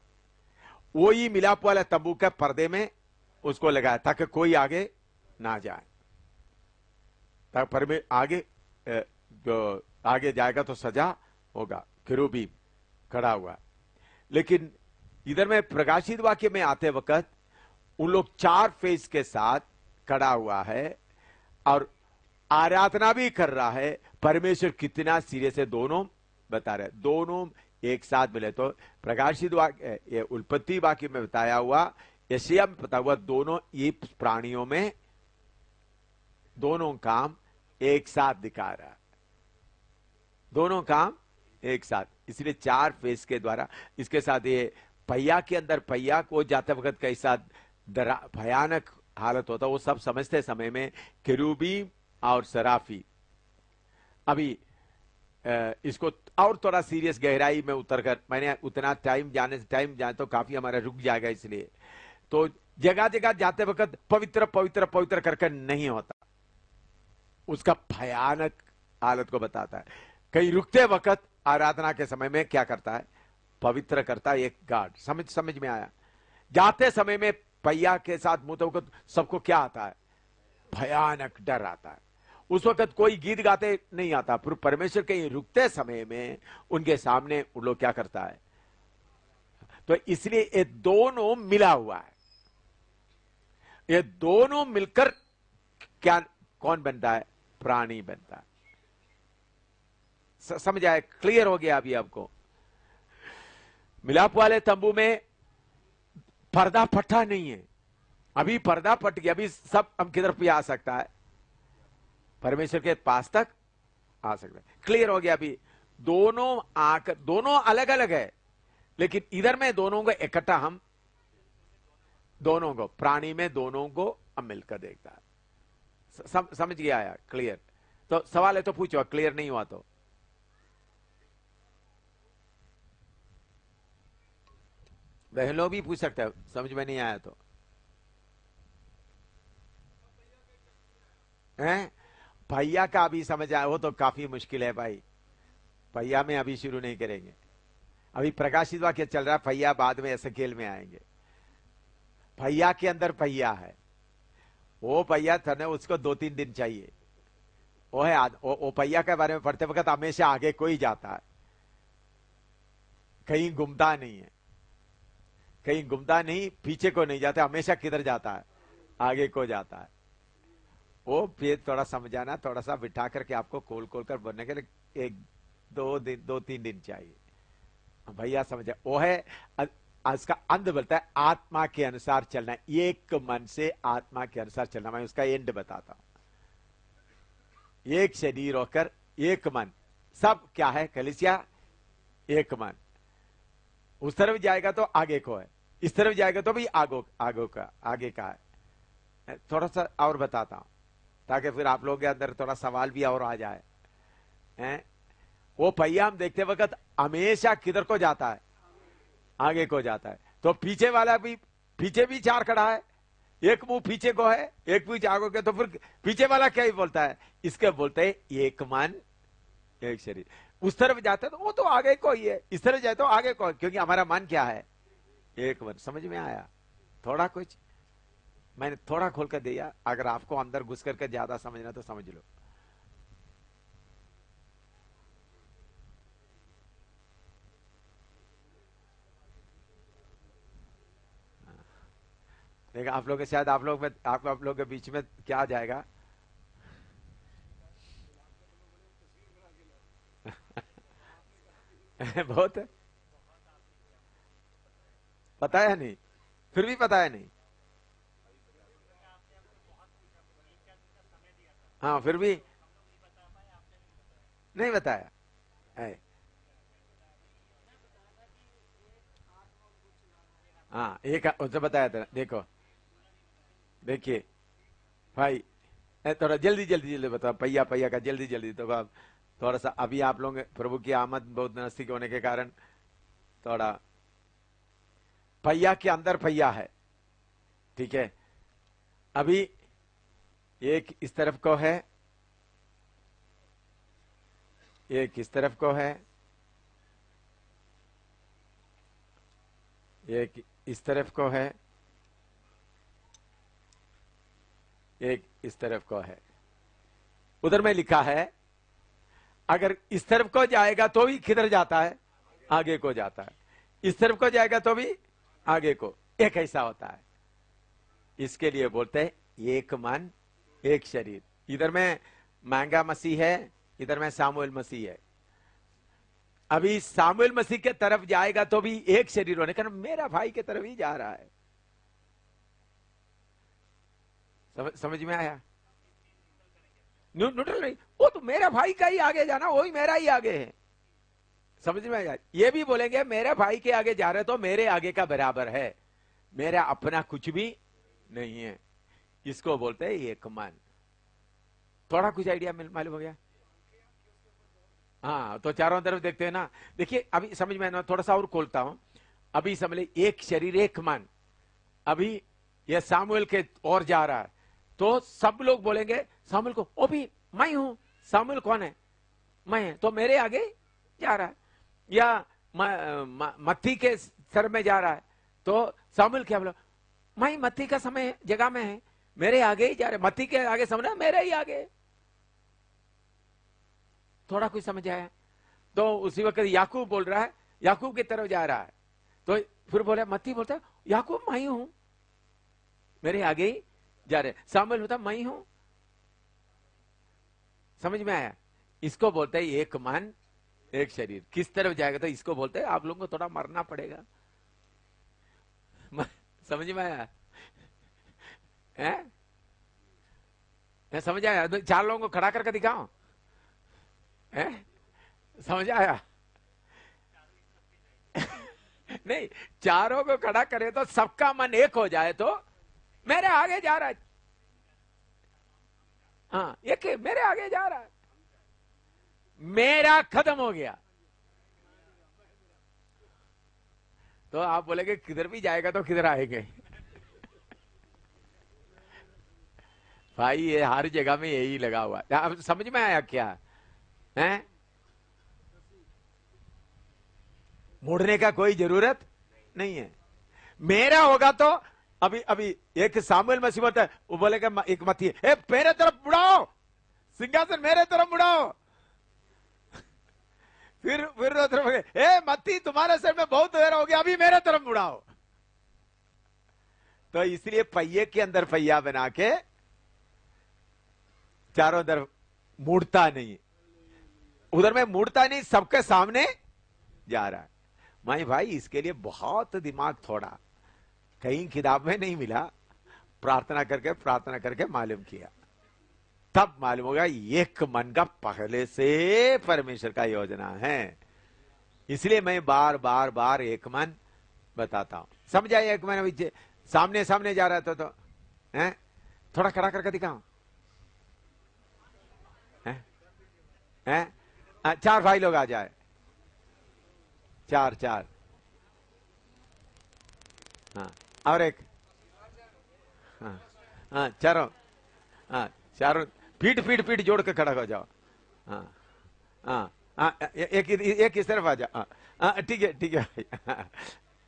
वो ही मिलाप वाला तंबू के पर्दे में उसको लगाया ताकि कोई आगे ना जाए, ताकि आगे जो आगे जाएगा तो सजा होगा। केरूबीम खड़ा हुआ। लेकिन इधर में प्रकाशित वाक्य में आते वक्त उन लोग 4 फेस के साथ खड़ा हुआ है और आराधना भी कर रहा है। परमेश्वर कितना सिरे से दोनों बता रहे, दोनों एक साथ मिले। तो प्रकाशित वाक्य, ये उत्पत्ति वाक्य में बताया हुआ, यशायाह में बताया हुआ, दोनों ये प्राणियों में दोनों काम एक साथ दिखा रहा है, दोनों काम एक साथ। इसलिए 4 फेस के द्वारा इसके साथ ये पहिया के अंदर, पहिया को जाते वक्त कैसा भयानक हालत होता, वो सब समझते समय में केरूबीम और सराफी। अभी इसको और थोड़ा सीरियस गहराई में उतरकर, मैंने उतना टाइम जाने तो काफी हमारा रुक जाएगा, इसलिए तो जगह जगह जाते वक्त पवित्र पवित्र पवित्र करके नहीं होता, उसका भयानक हालत को बताता है। कहीं रुकते वक्त आराधना के समय में क्या करता है? पवित्र करता है एक गार्ड। समझ में आया? जाते समय में पहिया के साथ मुंह वक्त सबको क्या आता है? भयानक डर आता है। उस वक्त कोई गीत गाते नहीं आता, पर परमेश्वर के रुकते समय में उनके सामने उन लोग क्या करता है? तो इसलिए ये दोनों मिला हुआ है। ये दोनों मिलकर क्या कौन बनता है? प्राणी बनता है। समझ आए? क्लियर हो गया अभी आपको? मिलाप वाले तंबू में पर्दा फटा नहीं है, अभी पर्दा फट गया, अभी सब हम किधर भी आ सकता है? परमेश्वर के पास तक आ सकता है। क्लियर हो गया अभी? दोनों आकर, दोनों अलग अलग है, लेकिन इधर में दोनों को इकट्ठा, हम दोनों को, प्राणी में दोनों को हम मिलकर देखता है। समझ गया आया? क्लियर? तो सवाल है तो पूछो, क्लियर नहीं हुआ तो बहन लोग भी पूछ सकते हो, समझ में नहीं आया तो। हैं? भैया का अभी समझ आया, वो तो काफी मुश्किल है भाई, भैया में अभी शुरू नहीं करेंगे। अभी प्रकाशित वाक्य चल रहा है, भैया बाद में एसकेल में आएंगे। भैया के अंदर भैया है, वो भैया था, उसको 2-3 दिन चाहिए। वो है वो भैया के बारे में पढ़ते वक्त हमेशा आगे कोई जाता है, कहीं घूमता नहीं है, कहीं घूमता नहीं, पीछे को नहीं जाता, हमेशा किधर जाता है? आगे को जाता है। वो फिर थोड़ा समझाना, थोड़ा सा बिठा करके आपको खोल खोल कर बनने के लिए 2-3 दिन चाहिए। भैया समझा? वो है उसका अंत बोलता है आत्मा के अनुसार चलना, एक मन से आत्मा के अनुसार चलना। मैं उसका एंड बताता हूं। एक शरीर होकर एक मन, सब क्या है? कलीसिया एक मन। उस तरफ जाएगा तो आगे को है, इस तरफ जाएगा तो भी आगे का है। थोड़ा सा और बताता हूं ताकि फिर आप लोगों के अंदर थोड़ा सवाल भी और आ जाए। हैं? वो पहिया हम देखते वक्त हमेशा किधर को जाता है? आगे को जाता है। तो पीछे वाला भी, पीछे भी चार खड़ा है, एक मुंह पीछे को है, एक मुंह आगे को, तो फिर पीछे वाला क्या ही बोलता है? इसके बोलते हैं एक मन एक शरीर। उस तरफ जाते तो वो तो आगे को ही है, इस तरफ जाए तो आगे को, क्योंकि हमारा मन क्या है? एक मन। समझ में आया? थोड़ा कुछ मैंने थोड़ा खोल कर दिया, अगर आपको अंदर घुस करके ज्यादा समझना तो समझ लो। देखा आप लोग के, शायद आप लोग में, आप लोग के बीच में क्या आ जाएगा? बहुत है, पता है नहीं, फिर भी पता है नहीं। हाँ फिर भी नहीं बताया है। हाँ एक उसने बताया था, देखो देखिए भाई, थोड़ा जल्दी जल्दी जल्दी बताओ, पहिया पहिया का जल्दी जल्दी। तो आप थोड़ा सा, अभी आप लोग प्रभु की आमद बहुत नजदीक होने के कारण थोड़ा, पहिया के अंदर पहिया है, ठीक है। अभी एक इस तरफ को है, एक इस तरफ को है, एक इस तरफ को है, एक इस तरफ को है। उधर में लिखा है अगर इस तरफ को जाएगा तो भी किधर जाता है? आगे को जाता है। इस तरफ को जाएगा तो भी आगे को। एक ऐसा होता है, इसके लिए बोलते हैं एक मन एक शरीर। इधर में महंगा मसीह है, इधर में सामुएल मसीह है। अभी सामुएल मसीह के तरफ जाएगा तो भी एक शरीर होने का, मेरा भाई के तरफ ही जा रहा है। समझ में आया? न्यूट्रल नहीं, वो तो मेरा भाई का ही आगे जाना, वही मेरा ही आगे है। समझ में आया? ये भी बोलेंगे मेरे भाई के आगे जा रहे तो मेरे आगे का बराबर है, मेरा अपना कुछ भी नहीं है। इसको बोलते हैं एक मन। थोड़ा कुछ आइडिया मालूम हो गया? हाँ, तो चारों तरफ देखते हैं ना। देखिए अभी समझ में ना, थोड़ा सा और खोलता हूं। अभी समझ ले, एक शरीर एक मन। अभी ये सामुएल के ओर जा रहा है, तो सब लोग बोलेंगे सामुएल को, ओ भी मैं हूं। सामुएल कौन है? मैं है, तो मेरे आगे जा रहा है। या मत्ती के सर में जा रहा है, तो सामुएल क्या बोला? मैं मत्ती का समय जगह में है, मेरे आगे ही जा रहे। मत्ती के आगे समझना, मेरे ही आगे। थोड़ा कुछ समझ आया? तो उसी वक्त याकूब बोल रहा है, याकूब की तरफ जा रहा है, तो फिर बोले, मत्ती बोलता है याकूब मैं ही हूं, मेरे आगे ही जा रहे। सामुएल होता मैं ही हूं। समझ में आया? इसको बोलते हैं एक मन एक शरीर। किस तरफ जाएगा? तो इसको बोलते हैं, आप लोगों को थोड़ा मरना पड़ेगा। समझ में आया? समझ आया? तो 4 लोगों को खड़ा करके दिखाओ। समझ आया? नहीं, चारों को खड़ा करे तो सबका मन एक हो जाए तो मेरे आगे जा रहा है। हाँ, एक मेरे आगे जा रहा है, मेरा खत्म हो गया। तो आप बोलेंगे किधर भी जाएगा तो किधर आएंगे? भाई ये हर जगह में यही लगा हुआ है। अब समझ में आया क्या है? मुड़ने का कोई जरूरत नहीं है। मेरा होगा तो अभी एक सामुएल मसीह होता है, वो बोलेगा एक मत्ती, ए मेरे तरफ मुड़ाओ, सिंहासन मेरे तरफ मुड़ाओ। फिर तरफ, ए मत्ती तुम्हारे सर में बहुत देर हो गया, अभी मेरे तरफ मुड़ाओ। तो इसलिए पहिए के अंदर पहिया बना के चारों तरफ मुड़ता नहीं, उधर में मुड़ता नहीं, सबके सामने जा रहा है। माई भाई इसके लिए बहुत दिमाग थोड़ा, कहीं किताब में नहीं मिला, प्रार्थना करके मालूम किया, तब मालूम होगा एक मन का पहले से परमेश्वर का योजना है। इसलिए मैं बार बार एक मन बताता हूं। समझ आए? एक मन सामने जा रहा था तो है, थोड़ा खड़ा करके दिखाओ। हैं? 4 भाई लोग आ जाए, 4 4। हाँ, और एक, हाँ हाँ, चारों, हाँ चारों, पीठ पीठ पीठ जोड़ के खड़ा हो जाओ। हाँ हाँ हाँ, एक इस तरफ आ जाओ। हाँ ठीक है ठीक है भाई।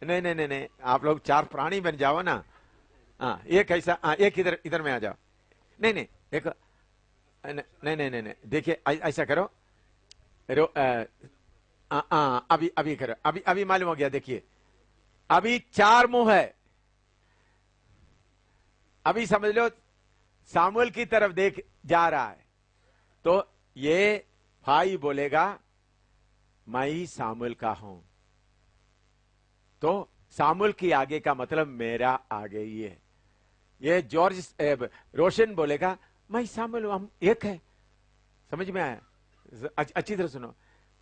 नहीं नहीं नहीं नहीं, आप लोग 4 प्राणी बन जाओ ना। हाँ एक ऐसा, हाँ एक इधर इधर में आ जाओ। नहीं नहीं देखो, नहीं नहीं नहीं नहीं, देखिए ऐसा करो, अभी अभी करो, अभी अभी मालूम हो गया। देखिए अभी 4 मुंह है। अभी समझ लो सामुएल की तरफ देख जा रहा है, तो ये भाई बोलेगा मैं ही सामुएल का हूं, तो सामुएल की आगे का मतलब मेरा आगे ही है। ये जॉर्ज रोशन बोलेगा मैं सामुएल, हम एक है। समझ में आया? अच्छी तरह सुनो,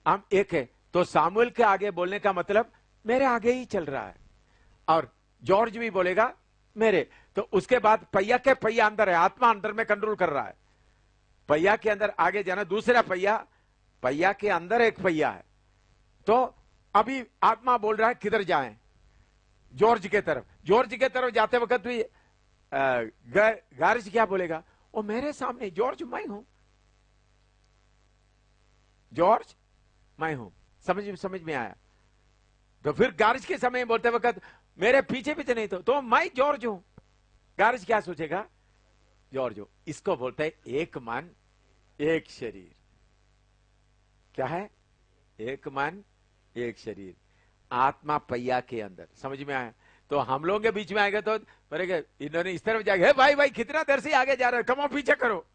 हम एक है, तो सामुएल के आगे बोलने का मतलब मेरे आगे ही चल रहा है। और जॉर्ज भी बोलेगा मेरे, तो उसके बाद पहिया के पहिया अंदर है, आत्मा अंदर में कंट्रोल कर रहा है। पहिया के अंदर आगे जाना, दूसरा पहिया, पहिया के अंदर एक पहिया है। तो अभी आत्मा बोल रहा है किधर जाएं? जॉर्ज के तरफ। जॉर्ज के तरफ जाते वक्त भी गारिज क्या बोलेगा? ओ मेरे सामने जॉर्ज मैं हूं, जॉर्ज मैं हूं। समझ में आया? तो फिर गारिज के समय बोलते वक्त मेरे पीछे पीछे नहीं, तो मैं जॉर्ज हूं। गारिज क्या सोचेगा? जॉर्ज हो। इसको बोलते हैं एक मन एक शरीर। क्या है? एक मन एक शरीर, आत्मा पहिया के अंदर। समझ में आया? तो हम लोगों के बीच में आएगा तो बोलेगा इन्होंने इस तरफ जाएगा, भाई भाई कितना देर से आगे जा रहे हो, कमो पीछे करो।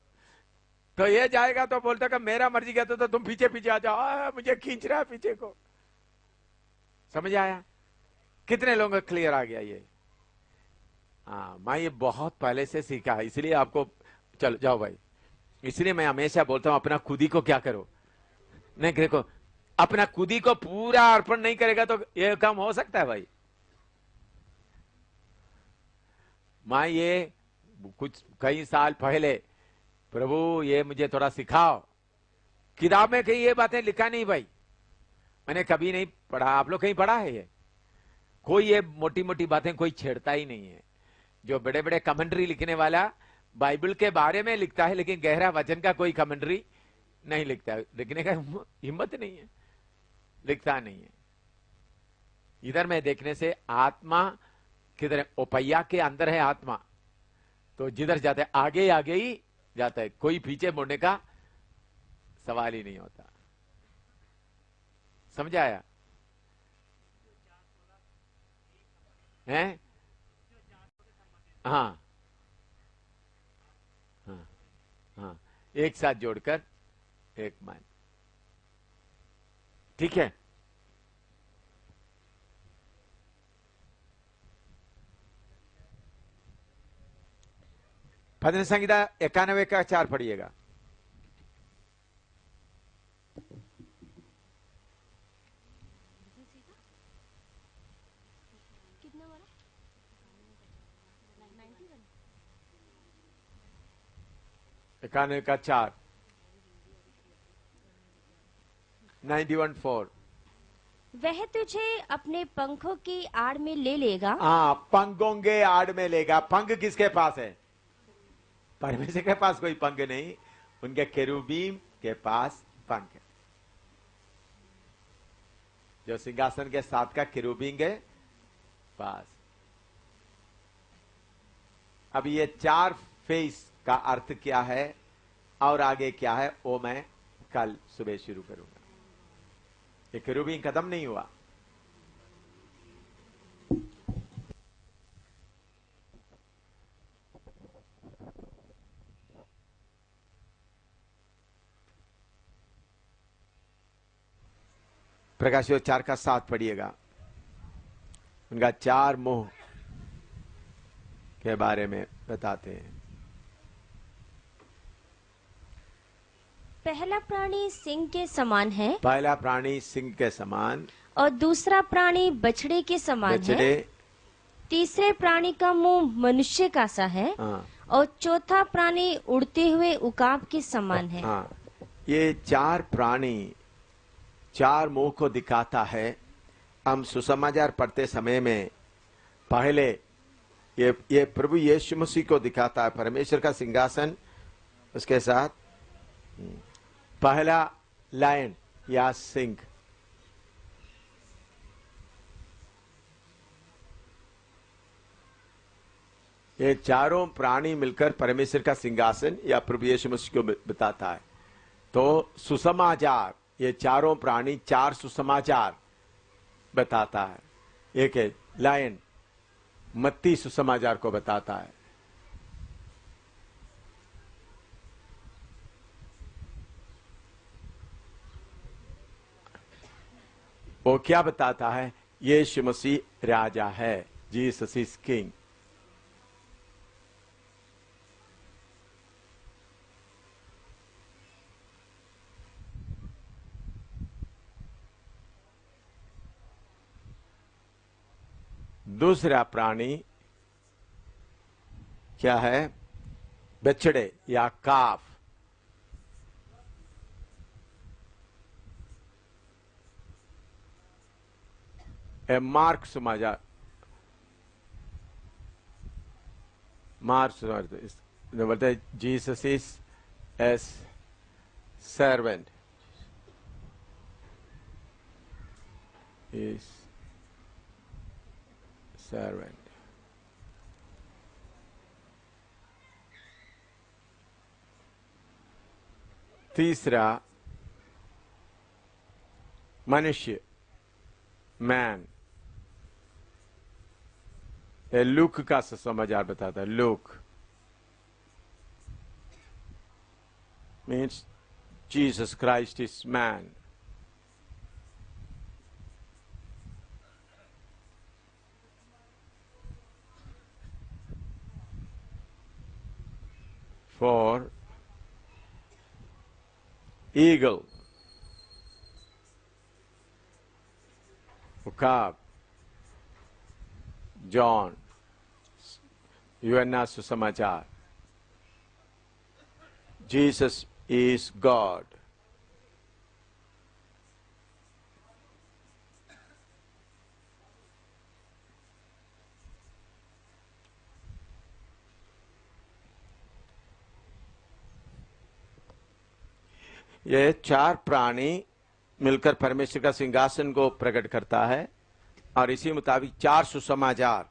तो ये जाएगा तो बोलता कि मेरा मर्जी कहता तो तुम पीछे पीछे आ जाओ, मुझे खींच रहा है पीछे को। समझ आया? कितने लोगों को क्लियर आ गया ये? हाँ, मैं ये बहुत पहले से सीखा है, इसलिए आपको, चलो जाओ भाई। इसलिए मैं हमेशा बोलता हूं अपना खुदी को क्या करो, नहीं देखो, अपना खुदी को पूरा अर्पण नहीं करेगा तो ये काम हो सकता है भाई। मैं ये कुछ कई साल पहले, प्रभु ये मुझे थोड़ा सिखाओ, किताब में कहीं ये बातें लिखा नहीं भाई, मैंने कभी नहीं पढ़ा। आप लोग कहीं पढ़ा है ये? कोई ये मोटी मोटी बातें कोई छेड़ता ही नहीं है। जो बड़े बड़े कमेंट्री लिखने वाला बाइबल के बारे में लिखता है, लेकिन गहरा वचन का कोई कमेंट्री नहीं लिखता, लिखने का हिम्मत नहीं है, लिखता नहीं है। इधर में देखने से आत्मा किधर है? ओपैया के अंदर है आत्मा, तो जिधर जाता है आगे आगे ही जाता है, कोई पीछे मुड़ने का सवाल ही नहीं होता। समझ आया? हैं? हाँ हाँ हाँ, एक साथ जोड़कर एक मन। ठीक है? भजन संहिता 91 का 4 पढ़िएगा। कितना वाला? 91 का 4, 91:4। वह तुझे अपने पंखों की आड़ में ले लेगा। हाँ, पंखों के आड़ में लेगा। पंख किसके पास है? परमेश्वर के पास कोई पंख नहीं, उनके केरूबीम के पास पंख है। जो सिंहासन के साथ का केरूबीम के पास। अब ये 4 फेस का अर्थ क्या है और आगे क्या है, वो मैं कल सुबह शुरू करूंगा। ये केरूबीम खत्म नहीं हुआ। प्रकाश 4 का 7 पढ़िएगा। उनका 4 मुंह के बारे में बताते हैं। पहला प्राणी सिंह के समान है, पहला प्राणी सिंह के समान, और दूसरा प्राणी बछड़े के समान है। बछड़े, तीसरे प्राणी का मुंह मनुष्य का सा है, हाँ और चौथा प्राणी उड़ते हुए उकाब के समान है। हाँ, ये चार प्राणी चार मुंह को दिखाता है। हम सुसमाचार पढ़ते समय में पहले ये प्रभु यीशु मसीह को दिखाता है, परमेश्वर का सिंहासन, उसके साथ पहला लायन या सिंह, ये चारों प्राणी मिलकर परमेश्वर का सिंहासन या प्रभु यीशु मसीह को बताता है। तो सुसमाचार, ये चारों प्राणी चार सुसमाचार बताता है। एक है लायन, मत्ती सुसमाचार को बताता है। वो क्या बताता है? यीशु मसीह राजा है, जीसस इज किंग। दूसरा प्राणी क्या है? बछड़े या काफ। मार्क समाचार, बोलते हैं Jesus is as servant, is servant. तीसरा मनुष्य, मैन। लूक का समाचार बताता है। Luke means Jesus Christ is man. For eagle, उकाब, जॉन, यूहन्ना सुसमाचार, जीसस इज गॉड। ये चार प्राणी मिलकर परमेश्वर का सिंहासन को प्रकट करता है और इसी मुताबिक चार सुसमाचार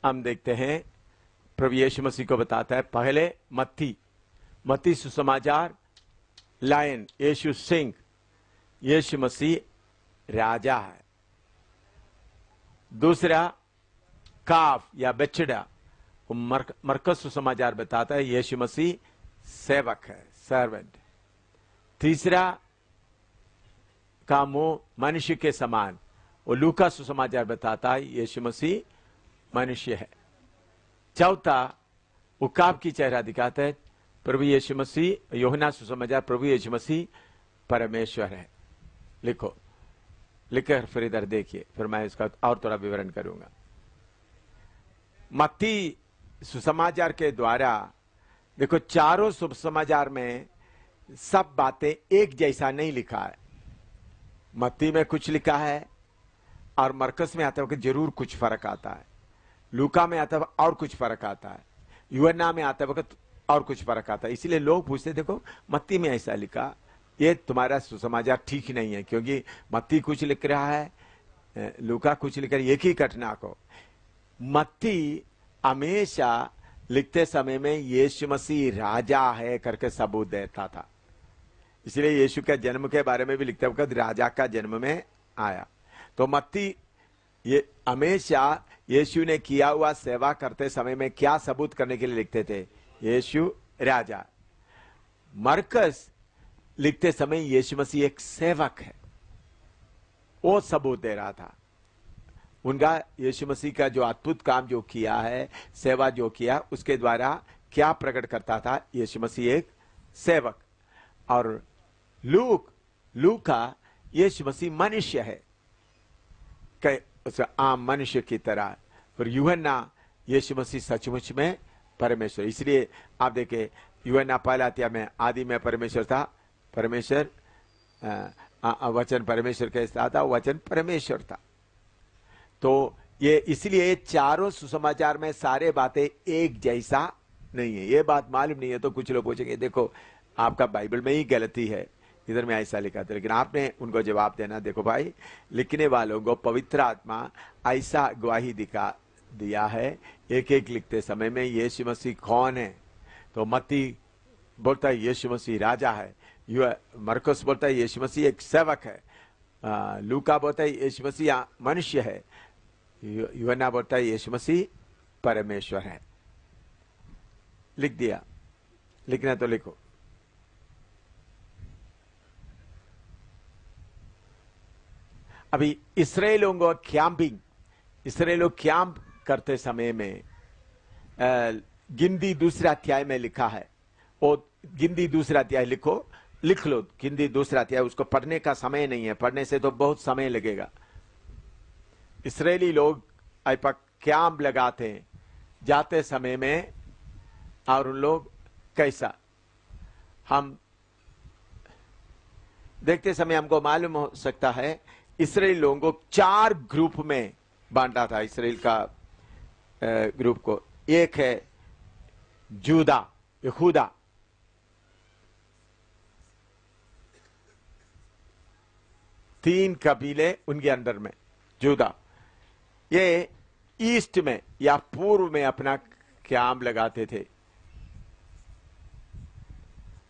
हम देखते हैं प्रभु यीशु मसीह को बताता है। पहले मत्ती सुसमाचार, लायन यीशु सिंह, यीशु मसीह राजा है। दूसरा काफ या बछड़ा, मरकस सुसमाचार बताता है यीशु मसीह सेवक है, सर्वेंट। तीसरा का मुंह मनुष्य के समान, वो लूका सुसमाचार बताता है यीशु मसीह मनुष्य है। चौथा उकाब की चेहरा दिखाता है प्रभु यीशु मसीह, यूहन्ना सुसमाचार प्रभु यीशु मसीह परमेश्वर है। लिखो, लिखकर फिर इधर देखिए, फिर मैं इसका और थोड़ा विवरण करूंगा। मत्ती सुसमाचार के द्वारा देखो, चारों सुसमाचार में सब बातें एक जैसा नहीं लिखा है। मत्ती में कुछ लिखा है और मरकस में आता है कि जरूर कुछ फर्क आता है, लूका में आता है और कुछ फर्क आता है, यूहन्ना में आता है और कुछ फर्क आता है। इसलिए लोग पूछते, देखो मत्ती में ऐसा लिखा, ये तुम्हारा सुसमाचार ठीक नहीं है, क्योंकि मत्ती कुछ लिख रहा है, लूका कुछ लिख रहा है एक ही घटना को। मत्ती हमेशा लिखते समय में यीशु मसीह राजा है करके सबूत देता था। इसलिए यीशु के जन्म के बारे में भी लिखते वक्त राजा का जन्म में आया। तो मत्ती ये हमेशा यीशु ने किया हुआ सेवा करते समय में क्या सबूत करने के लिए लिखते थे? यीशु राजा। मरकस लिखते समय यीशु मसीह एक सेवक है, वो सबूत दे रहा था। उनका यीशु मसीह का जो अद्भुत काम जो किया है, सेवा जो किया, उसके द्वारा क्या प्रकट करता था? यीशु मसीह एक सेवक। और लूका यीशु मसीह मनुष्य है, आम मनुष्य की तरह। और यूहन्ना यीशु मसीह सचमुच में परमेश्वर। इसलिए आप देखें यूहन्ना पहला अध्याय में आदि में परमेश्वर था, परमेश्वर वचन परमेश्वर के साथ था, वचन परमेश्वर था। तो ये इसलिए चारों सुसमाचार में सारे बातें एक जैसा नहीं है। ये बात मालूम नहीं है तो कुछ लोग पूछेंगे देखो आपका बाइबल में ही गलती है, इधर में ऐसा लिखा था। लेकिन आपने उनको जवाब देना, देखो भाई लिखने वालों को पवित्र आत्मा ऐसा गवाही दिया है एक एक लिखते समय में यीशु मसीह कौन है। तो मत्ती बोलता है यीशु मसीह राजा है, मरकुस बोलता है यीशु मसीह एक सेवक है, लूका बोलता है यीशु मसीह मनुष्य है, यूहन्ना बोलता है यीशु मसीह परमेश्वर है। लिख दिया, लिखना तो लिखो। अभी इसराइलों को इसराइलों कैंप करते समय में गिनती दूसरा अध्याय में लिखा है, और गिनती दूसरा अध्याय लिख लो गिनती दूसरा अध्याय। उसको पढ़ने का समय नहीं है, पढ़ने से तो बहुत समय लगेगा। इसराइली लोग कैंप लगाते हैं जाते समय में, और उन लोग कैसा, हम देखते समय हमको मालूम हो सकता है इसराइल लोगों को 4 ग्रुप में बांटा था। इसराइल का ग्रुप को, एक है जूदा यहूदा, तीन कबीले उनके अंदर में जूदा, ये ईस्ट में या पूर्व में अपना कैंप लगाते थे,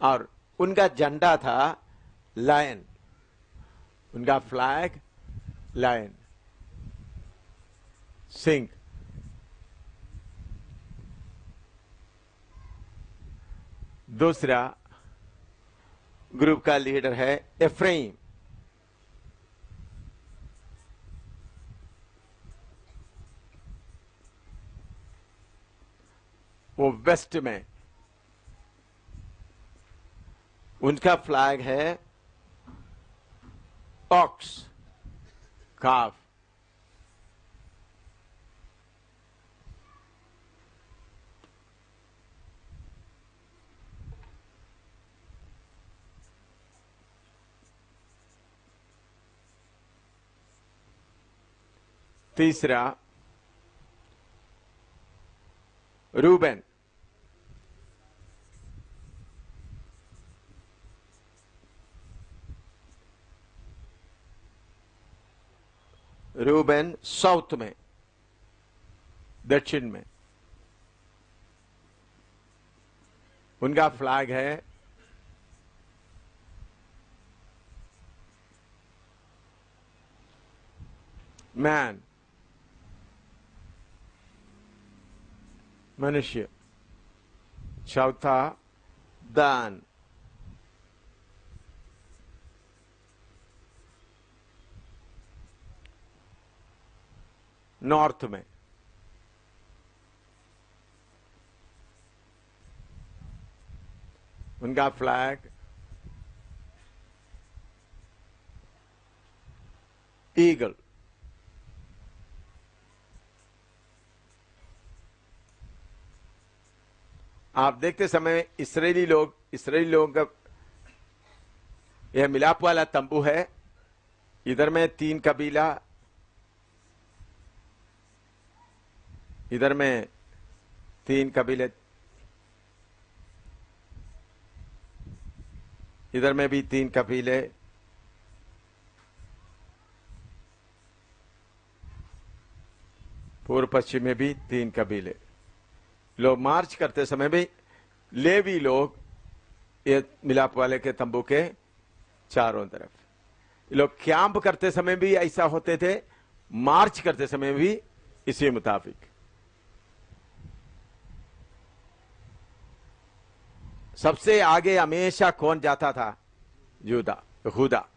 और उनका झंडा था लायन, उनका फ्लैग लायन, सिंह। दूसरा ग्रुप का लीडर है एफ्राइम, वो वेस्ट में, उनका फ्लैग है ऑक्स, काफ। तीसरा रूबेन, रूबेन साउथ में, दक्षिण में, उनका फ्लैग है मैन, मनुष्य। चौथा दान, नॉर्थ में, उनका फ्लैग ईगल। आप देखते समय इसराइली लोगों का यह मिलाप वाला तंबू है, इधर में 3 कबीला, इधर में 3 कबीले, इधर में भी 3 कबीले, पूर्व पश्चिम में भी 3 कबीले। लोग मार्च करते समय भी लेवी लोग ये मिलाप वाले के तंबू के चारों तरफ, लोग कैंप करते समय भी ऐसा होते थे, मार्च करते समय भी इसी मुताबिक। सबसे आगे हमेशा कौन जाता था? यहूदा।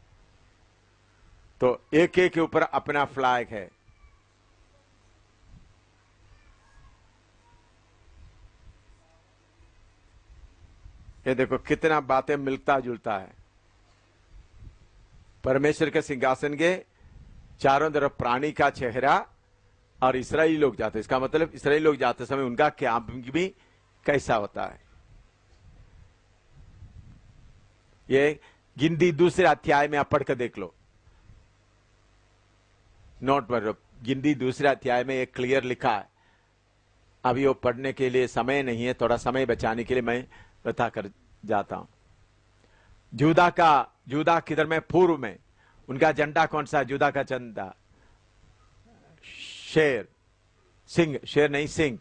तो एक के ऊपर अपना फ्लैग है। ये देखो कितना बातें मिलता जुलता है। परमेश्वर के सिंहासन के चारों तरफ प्राणी का चेहरा और इस्राएली लोग जाते, इसका मतलब इस्राएली लोग जाते समय उनका कैंप भी कैसा होता है। ये गिनती दूसरे अध्याय में आप पढ़कर देख लो, नोट पर गिनती दूसरे अध्याय में एक क्लियर लिखा है। अभी वो पढ़ने के लिए समय नहीं है, थोड़ा समय बचाने के लिए मैं बता कर जाता हूं। जूदा किधर में? पूर्व में। उनका झंडा कौन सा? जूदा का झंडा शेर, सिंह, शेर नहीं सिंह।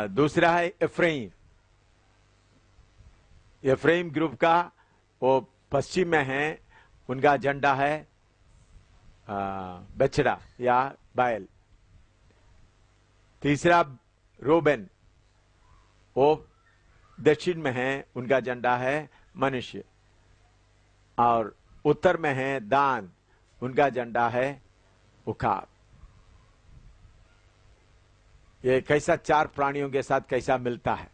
दूसरा है एफ्राइम। एफ्राइम ग्रुप का वो पश्चिम में है, उनका झंडा है बछड़ा या बैल। तीसरा रोबेन, वो दक्षिण में है, उनका झंडा है मनुष्य। और उत्तर में है दान, उनका झंडा है उकाब। ये कैसा चार प्राणियों के साथ कैसा मिलता है।